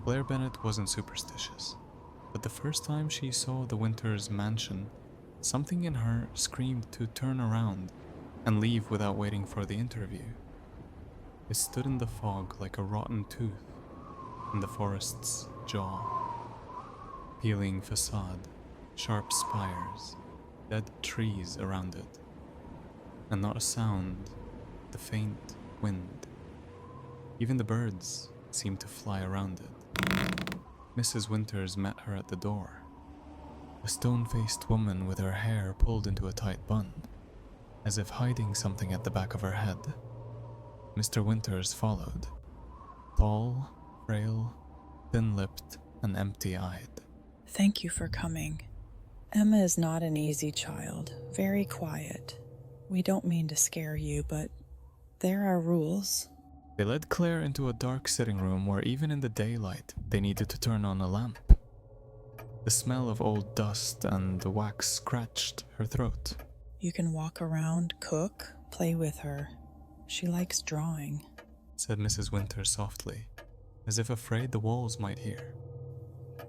Claire Bennett wasn't superstitious, but the first time she saw the Winters mansion, something in her screamed to turn around and leave without waiting for the interview. It stood in the fog like a rotten tooth in the forest's jaw. Peeling facade, sharp spires, dead trees around it, and not a sound, the faint wind. Even the birds seemed to fly around it. Mrs. Winters met her at the door, a stone-faced woman with her hair pulled into a tight bun, as if hiding something at the back of her head. Mr. Winters followed, tall, frail, thin-lipped, and empty-eyed. Thank you for coming. Emma is not an easy child, very quiet. We don't mean to scare you, but there are rules. They led Claire into a dark sitting room where even in the daylight they needed to turn on a lamp. The smell of old dust and the wax scratched her throat. You can walk around, cook, play with her. She likes drawing, said Mrs. Winters softly, as if afraid the walls might hear.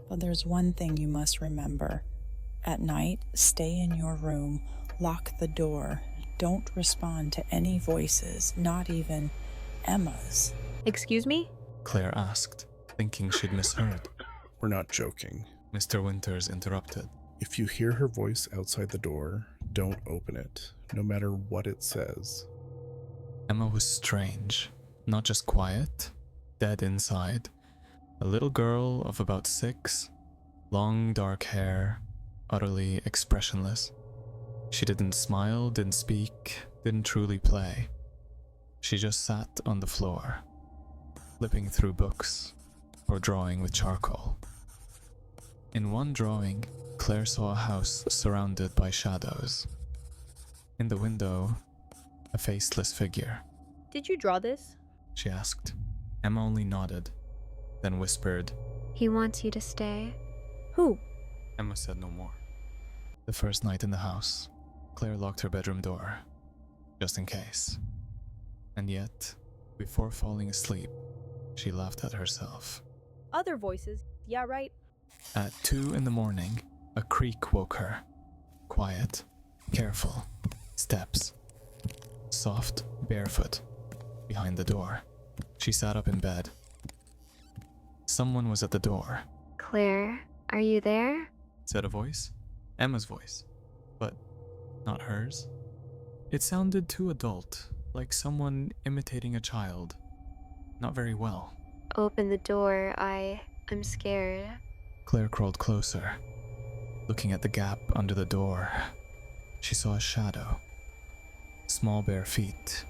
But there's one thing you must remember. At night, stay in your room, lock the door. Don't respond to any voices, not even Emma's. Excuse me? Claire asked, thinking she'd misheard. We're not joking. Mr. Winters interrupted. If you hear her voice outside the door, don't open it, no matter what it says. Emma was strange, not just quiet, dead inside. A little girl of about 6, long dark hair, utterly expressionless. She didn't smile, didn't speak, didn't truly play. She just sat on the floor, flipping through books or drawing with charcoal. In one drawing, Claire saw a house surrounded by shadows. In the window, a faceless figure. Did you draw this? She asked. Emma only nodded, then whispered, He wants you to stay. Who? Emma said no more. The first night in the house, Claire locked her bedroom door, just in case. And yet, before falling asleep, she laughed at herself. Other voices. Yeah, right. At 2 a.m, a creak woke her. Quiet, careful, steps. Soft, barefoot, behind the door. She sat up in bed. Someone was at the door, Claire, are you there? said a voice. Emma's voice, but not hers. It sounded too adult, like someone imitating a child. Not very well. Open the door, I'm scared. Claire crawled closer. Looking at the gap under the door, she saw a shadow. Small bare feet,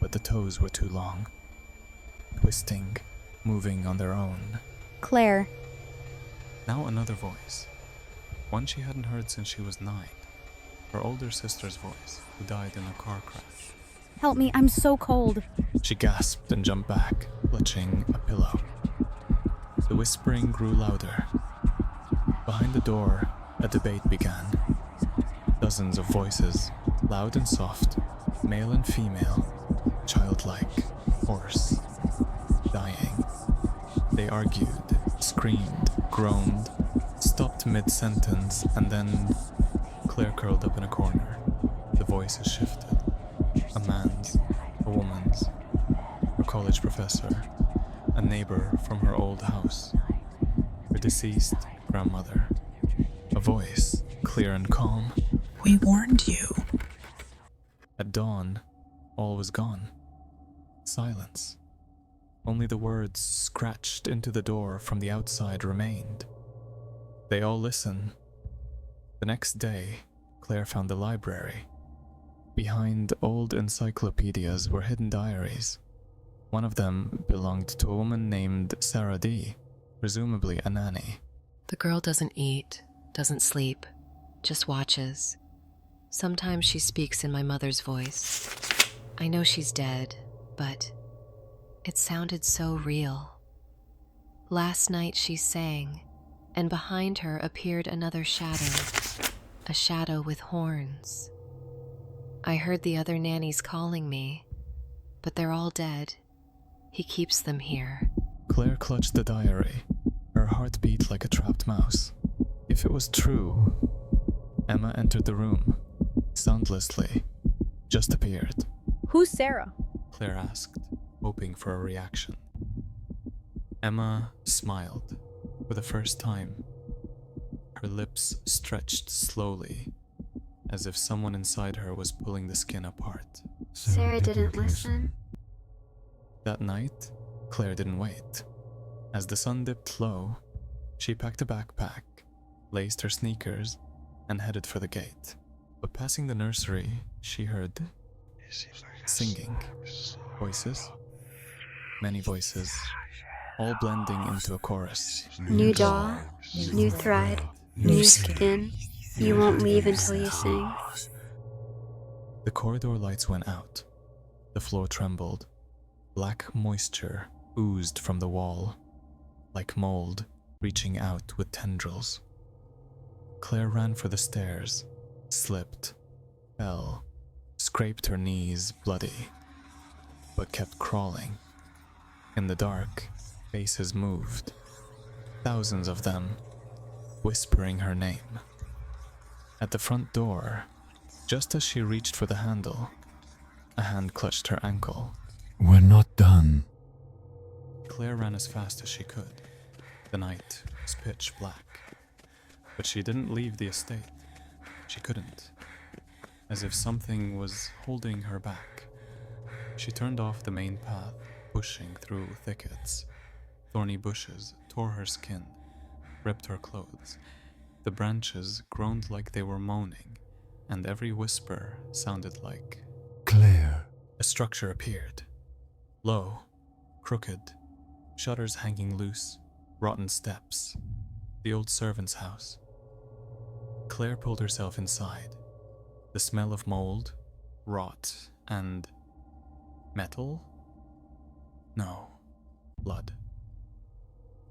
but the toes were too long. Twisting, moving on their own. Claire. Now another voice. One she hadn't heard since she was 9. Her older sister's voice, who died in a car crash. Help me, I'm so cold. She gasped and jumped back, clutching a pillow. The whispering grew louder. Behind the door, a debate began. Dozens of voices, loud and soft, male and female, childlike, hoarse, dying. They argued, screamed, groaned, stopped mid-sentence, and then Claire curled up in a corner. The voices shifted. A man's, a woman's, her college professor, a neighbor from her old house, her deceased grandmother. A voice, clear and calm. We warned you. At dawn, all was gone. Silence. Only the words scratched into the door from the outside remained. They all listened. The next day, Claire found the library. Behind old encyclopedias were hidden diaries. One of them belonged to a woman named Sarah D., presumably a nanny. The girl doesn't eat, doesn't sleep, just watches. Sometimes she speaks in my mother's voice. I know she's dead, but it sounded so real. Last night she sang, and behind her appeared another shadow, a shadow with horns. I heard the other nannies calling me, but they're all dead. He keeps them here. Claire clutched the diary, Her heart beat like a trapped mouse. If it was true, Emma entered the room, soundlessly, just appeared. Who's Sarah? Claire asked, hoping for a reaction. Emma smiled for the first time. Her lips stretched slowly, as if someone inside her was pulling the skin apart. Sarah didn't listen. That night, Claire didn't wait. As the sun dipped low, she packed a backpack, laced her sneakers, and headed for the gate. But passing the nursery, she heard singing. Voices. Many voices, all blending into a chorus. New doll, new thread, new skin. You won't leave until you sing. The corridor lights went out. The floor trembled. Black moisture oozed from the wall, like mold reaching out with tendrils. Claire ran for the stairs, slipped, fell, scraped her knees bloody, but kept crawling. In the dark, faces moved, thousands of them, whispering her name. At the front door, just as she reached for the handle, a hand clutched her ankle. We're not done. Claire ran as fast as she could. The night was pitch black. But she didn't leave the estate. She couldn't. As if something was holding her back. She turned off the main path, pushing through thickets. Thorny bushes tore her skin, ripped her clothes. The branches groaned like they were moaning, and every whisper sounded like... Claire. A structure appeared. Low, crooked, shutters hanging loose, rotten steps. The old servant's house. Claire pulled herself inside. The smell of mold, rot, and... metal? No, blood.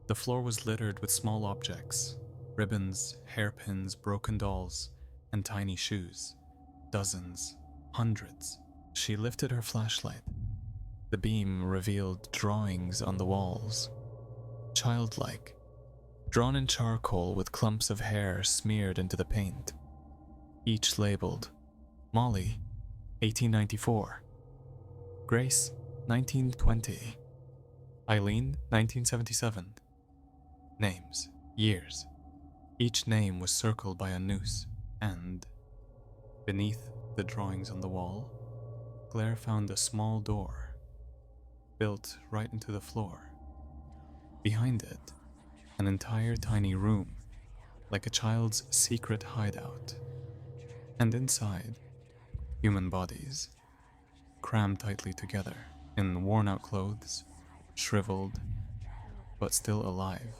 The floor was littered with small objects. Ribbons, hairpins, broken dolls, and tiny shoes. Dozens, hundreds. She lifted her flashlight. The beam revealed drawings on the walls. Childlike, drawn in charcoal with clumps of hair smeared into the paint. Each labeled Molly, 1894. Grace, 1920. Eileen, 1977. Names, years. Each name was circled by a noose, and beneath the drawings on the wall, Claire found a small door, built right into the floor. Behind it, an entire tiny room, like a child's secret hideout. And inside, human bodies, crammed tightly together, in worn-out clothes, shriveled, but still alive.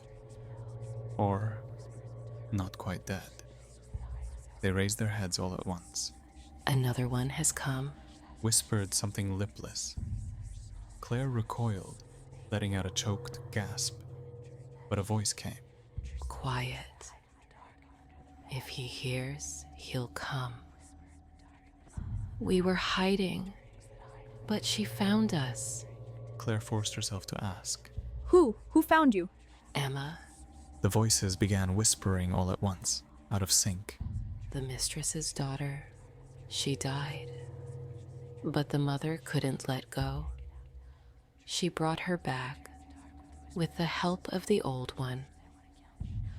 Or not quite dead. They raised their heads all at once. Another one has come. Whispered something lipless. Claire recoiled, letting out a choked gasp, but a voice came. Quiet. If he hears, he'll come. We were hiding, but she found us. Claire forced herself to ask. Who? Who found you? Emma, The voices began whispering all at once, out of sync. the mistress's daughter, she died. But the mother couldn't let go. She brought her back with the help of the old one.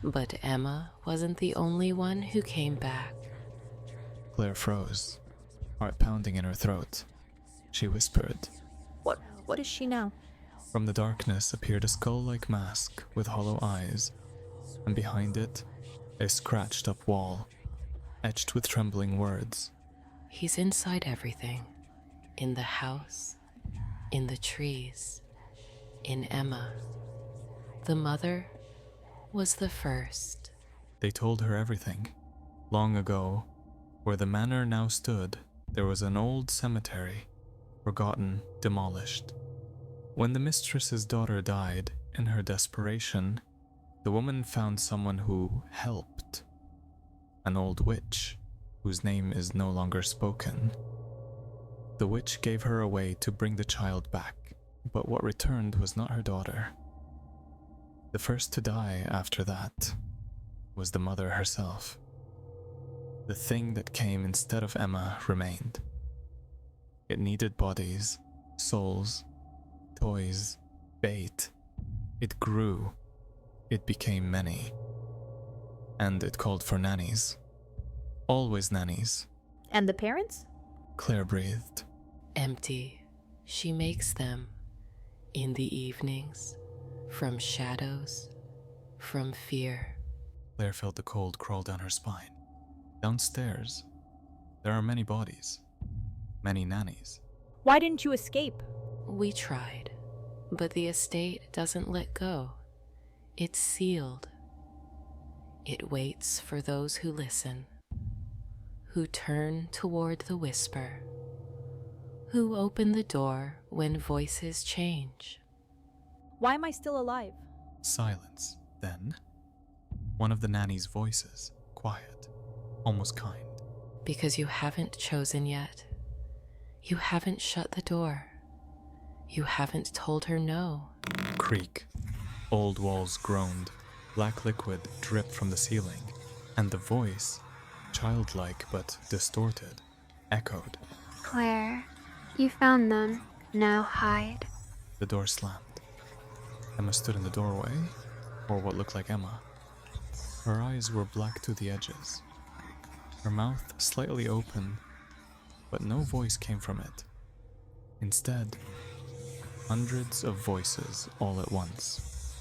But Emma wasn't the only one who came back. Claire froze, heart pounding in her throat. She whispered. What is she now? From the darkness appeared a skull-like mask with hollow eyes, and behind it, a scratched-up wall, etched with trembling words. He's inside everything. In the house, in the trees, in Emma. The mother was the first. They told her everything. Long ago, where the manor now stood, there was an old cemetery, forgotten, demolished. When the mistress's daughter died, in her desperation, the woman found someone who helped. An old witch, whose name is no longer spoken. The witch gave her a way to bring the child back, but what returned was not her daughter. The first to die after that was the mother herself. The thing that came instead of Emma remained. It needed bodies, souls, toys, bait. It grew. It became many. And it called for nannies. Always nannies. And the parents? Claire breathed. Empty. She makes them in the evenings, from shadows, from fear. Claire felt the cold crawl down her spine. Downstairs, there are many bodies, many nannies. Why didn't you escape? We tried, but the estate doesn't let go. It's sealed. It waits for those who listen, who turn toward the whisper, who open the door when voices change. Why am I still alive? Silence. Then, one of the nanny's voices, quiet, almost kind. Because you haven't chosen yet. You haven't shut the door. You haven't told her no. Creak. Old walls groaned. Black liquid dripped from the ceiling. And the voice, childlike but distorted, echoed. Claire, you found them. Now hide. The door slammed. Emma stood in the doorway, or what looked like Emma. Her eyes were black to the edges. Her mouth slightly open, but no voice came from it. Instead, hundreds of voices all at once.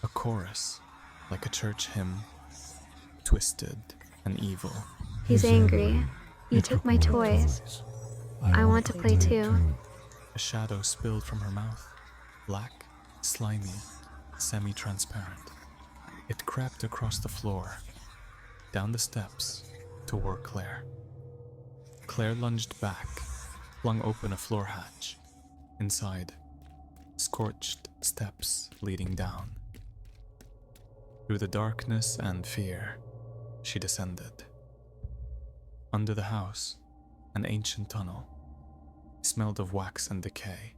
A chorus, like a church hymn, twisted and evil. He's angry. You took my toys. I want to play too. A shadow spilled from her mouth, black, slimy, semi-transparent. It crept across the floor, down the steps, toward Claire. Claire lunged back, flung open a floor hatch. Inside, scorched steps leading down. Through the darkness and fear, she descended. Under the house, an ancient tunnel. It smelled of wax and decay.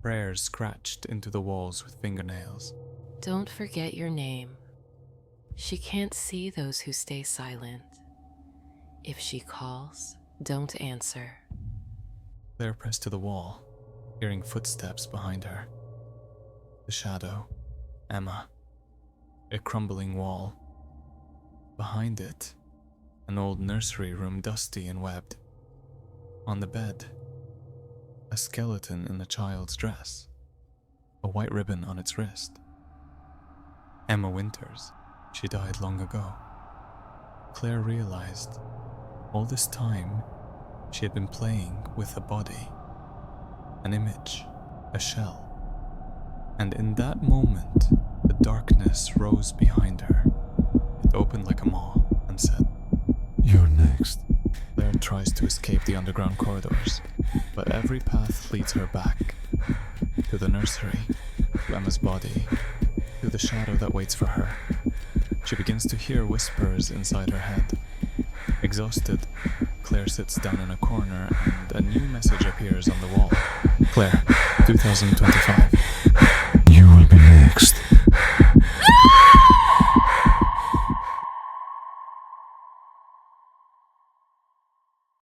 Prayers scratched into the walls with fingernails. Don't forget your name. She can't see those who stay silent. If she calls, don't answer. Claire pressed to the wall, hearing footsteps behind her. The shadow, Emma. A crumbling wall. Behind it, an old nursery room dusty and webbed. On the bed, a skeleton in a child's dress, a white ribbon on its wrist. Emma Winters. She died long ago. Claire realized all this time she had been playing with a body, an image, a shell. And in that moment, the darkness rose behind her. It opened like a maw and said, You're next. Claire tries to escape the underground corridors, but every path leads her back. To the nursery, to Emma's body, to the shadow that waits for her. She begins to hear whispers inside her head. Exhausted, Claire sits down in a corner and a new message appears on the wall. Claire, 2025. You will be next.